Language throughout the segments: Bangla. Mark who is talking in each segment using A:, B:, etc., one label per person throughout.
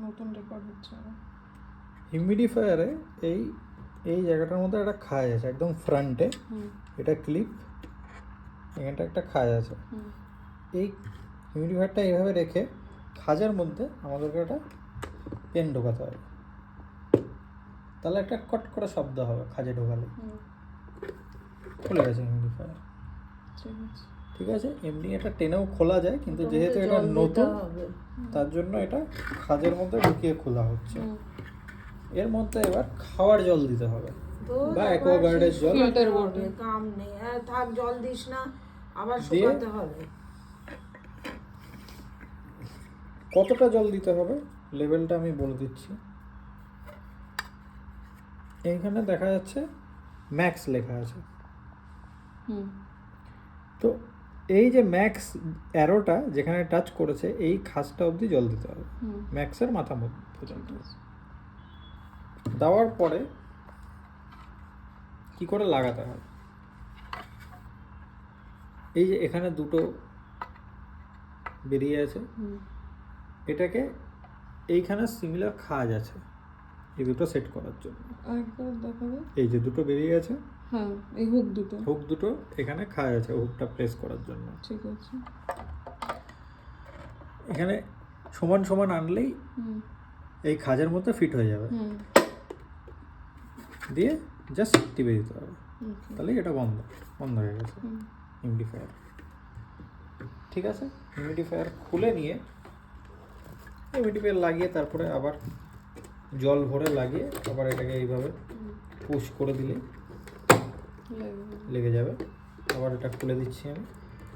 A: নতুন রেকর্ড হচ্ছে আবার।
B: হিউমিডিফায়ারে এই এই জায়গাটার মধ্যে একটা খাঁজ আছে একদম ফ্রন্টে, এটা ক্লিপ, এখানটা একটা খাঁজ আছে। এই হিউমিডিফায়ারটা এইভাবে রেখে খাঁজের মধ্যে আমাদেরকে একটা পেন ঢোকাতে হবে, তাহলে একটা কট করে শব্দ হবে খাঁজে ঢোকালে। খুলে গেছে হিউমিডিফায়ার, ঠিক আছে। এমনি এটা টেনেও খোলা যায়, কিন্তু যেহেতু এটা নতুন তার জন্য এটা খাঁজের মধ্যে ঢুকিয়ে খোলা হচ্ছে। এর মধ্যে এবার খাওয়ার জল দিতে হবে বা অ্যাকোয়াগার্ডের জল।
A: ফিল্টার করবে,
C: কাম নেই, থাক জল দিস না, আবার শুকাতে হবে।
B: কতটা জল দিতে হবে লেভেলটা আমি বলে দিচ্ছি। এইখানে দেখা যাচ্ছে ম্যাক্স লেখা আছে। তো এই যে ম্যাক্স অ্যারোটা যেখানে টাচ করেছে এই খাসটা অবধি জল দিতে হবে, ম্যাক্সের মাথা পর্যন্ত। দেওয়ার পরে কি করে লাগাতে হবে, এই যে এখানে দুটো বেরিয়ে আছে, এটাকে এইখানে সিমিলার খাঁজ আছে এই দুটো সেট করার জন্য।
A: আরেকবার দেখাবে।
B: এই যে দুটো বেরিয়ে আছে,
A: হ্যাঁ, এই হুক দুটো
B: এখানে খাঁজ আছে হুকটা প্রেস করার জন্য।
A: ঠিক আছে।
B: এখানে সমান সমান আনলেই এই খাঁজের মধ্যে ফিট হয়ে যাবে। দিয়ে জাস্ট টিপে দিতে হবে, তাহলে এটা বন্ধ হয়ে গেছে হিউমিডিফায়ার। ঠিক আছে, হিউমিডিফায়ার খুলে নিয়ে হিউমিডিফায়ার লাগিয়ে তারপরে আবার জল ভরে লাগিয়ে আবার এটাকে এইভাবে পুশ করে দিলে লেগে যাবে। আবার এটা খুলে দিচ্ছি আমি।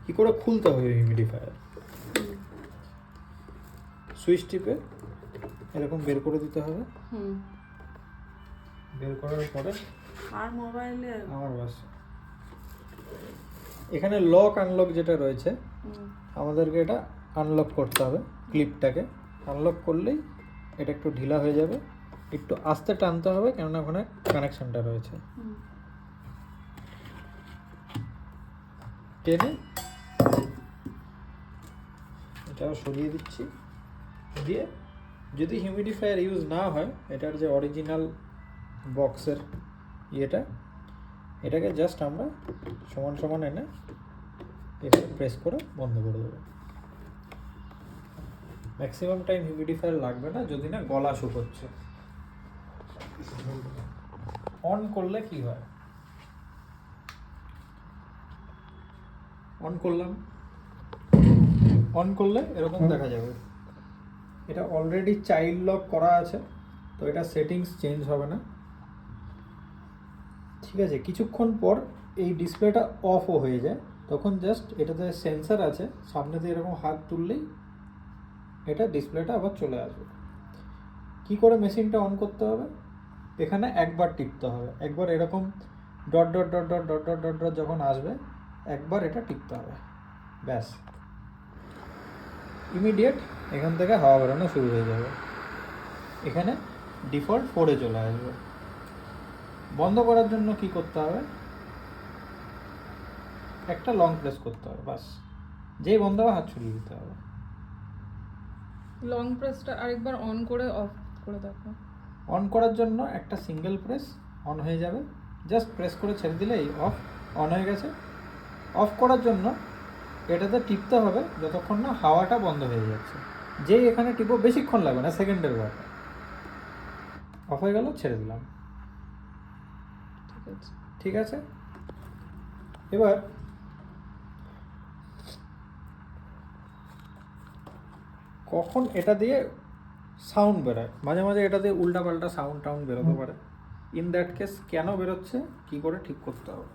B: কি করে খুলতে হবে হিউমিডিফায়ার, সুইচ টিপে এরকম বের করে দিতে হবে। বের করার পরে
C: আর মোবাইলে
B: আমার বাস এখানে লক আনলক যেটা রয়েছে, আমাদেরকে এটা আনলক করতে হবে। ক্লিপটাকে আনলক করলেই এটা একটু ঢিলা হয়ে যাবে, একটু আস্তে টানতে হবে কেননা ওখানে কানেকশনটা রয়েছে। টেনে এটাও সরিয়ে দিচ্ছি। দিয়ে যদি হিউমিডিফায়ার ইউজ না হয়, এটার যে অরিজিনাল বক্সের এটাকে জাস্ট আমরা সমান সমান এনে এখানে প্রেস করে বন্ধ করে দেবো। ম্যাক্সিমাম টাইম হিউমিডিফায়ার লাগবে না যদি না গলা শুকোচ্ছে। অন করলে কি হয়, অন করলে এরকম দেখা যাবে। এটা অলরেডি চাইল্ড লক করা আছে, তো এটা সেটিংস চেঞ্জ হবে না। ঠিক আছে, কিছুক্ষণ পর এই ডিসপ্লেটা অফও হয়ে যায়, তখন জাস্ট এটাতে সেন্সার আছে, সামনে দিয়ে এরকম হাত তুললেই এটা ডিসপ্লেটা আবার চলে আসবে। কি করে মেশিনটা অন করতে হবে, এখানে একবার টিপতে হবে, একবার এরকম dot dot dot dot dot dot dot dot যখন আসবে একবার এটা টিপতে হবে, ব্যাস ইমিডিয়েট এখান থেকে হাওয়া বেরোনো শুরু হয়ে যাবে। এখানে ডিফল্ট 4-এ চলে আসবে। বন্ধ করার জন্য কি করতে হবে, একটা লং প্রেস করতে হবে, বাস। যেই বন্ধ হবে হাত ছড়িয়ে দিতে হবে।
A: লং প্রেসটা আরেকবার অন করে অফ করে দেখো।
B: অন করার জন্য একটা সিঙ্গেল প্রেস, অন হয়ে যাবে। জাস্ট প্রেস করে ছেড়ে দিলেই অন হয়ে গেছে। অফ করার জন্য এটাতে টিপতে হবে যতক্ষণ না হাওয়াটা বন্ধ হয়ে যাচ্ছে। যেই এখানে টিপো, বেশিক্ষণ লাগবে না, সেকেন্ডের ব্যাপার। অফ হয়ে গেল, ছেড়ে দিলাম। ঠিক আছে, এবার কখন এটা দিয়ে সাউন্ড বেরোয়, মাঝে মাঝে এটা দিয়ে উল্টাপাল্টা সাউন্ড বেরোতে পারে। ইন দ্যাট কেস কেন বেরোচ্ছে কি করে ঠিক করতে হবে।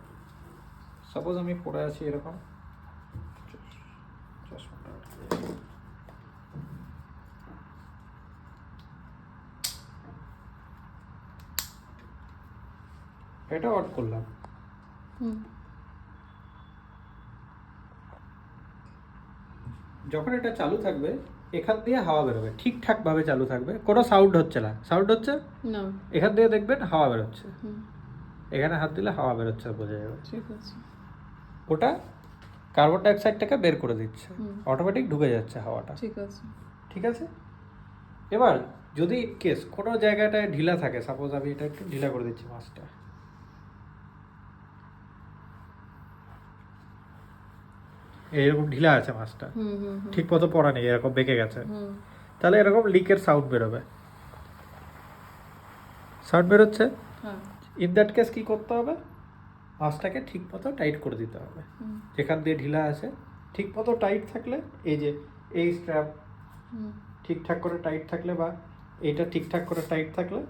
B: সাপোজ আমি পড়ে আছি এরকম, এটা অন করলাম, যখন এটা চালু থাকবে এখান দিয়ে হাওয়া বেরোবে, ঠিকঠাক ভাবে চালু থাকবে, কোনো সাউন্ড হচ্ছে না। সাউন্ড হচ্ছে
A: না,
B: এখান দিয়ে দেখবেন হাওয়া বেরোচ্ছে, এখানে হাত দিলে হাওয়া বেরোচ্ছে, বোঝা যাবে।
A: ঠিক আছে,
B: ওটা কার্বন ডাইঅক্সাইডটাকে বের করে দিচ্ছে, অটোমেটিক ঢুকে যাচ্ছে হাওয়াটা।
A: ঠিক আছে।
B: ঠিক আছে, এবার যদি কেস কোনো জায়গাটায় ঢিলা থাকে, সাপোজ আমি এটা একটু ঢিলা করে দিচ্ছি মাছটা, এইরকম ঢিলা আছে মাছটা,
A: হুম হুম হুম
B: ঠিক মতো পড়া নেই, এরকম বেঁকে গেছে,
A: হুম
B: তাহলে এরকম লিকের সাউন্ড বেরোবে, সাউন্ড বেরোচ্ছে।
A: হ্যাঁ
B: ইন দ্যাট কেস কি করতে হবে, মাছটাকে ঠিক মতো টাইট করে দিতে হবে।
A: হুম
B: যেখান দিয়ে ঢিলা আছে ঠিক মতো টাইট থাকলে, এই যে এই স্ট্র্যাপ
A: হুম
B: ঠিকঠাক করে টাইট থাকলে বা এইটা ঠিকঠাক করে টাইট থাকলে,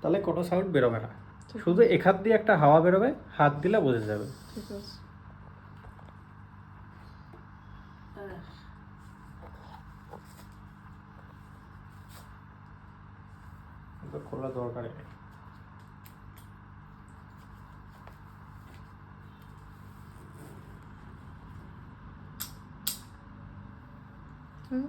B: তাহলে কোনো সাউন্ড বেরোবে না,
A: ঠিক
B: শুধু এখান দিয়ে একটা হাওয়া বেরোবে, হাত দিলে বোঝা যাবে।
A: ঠিক আছে।
B: খোলা দরকারই নেই।
A: হুম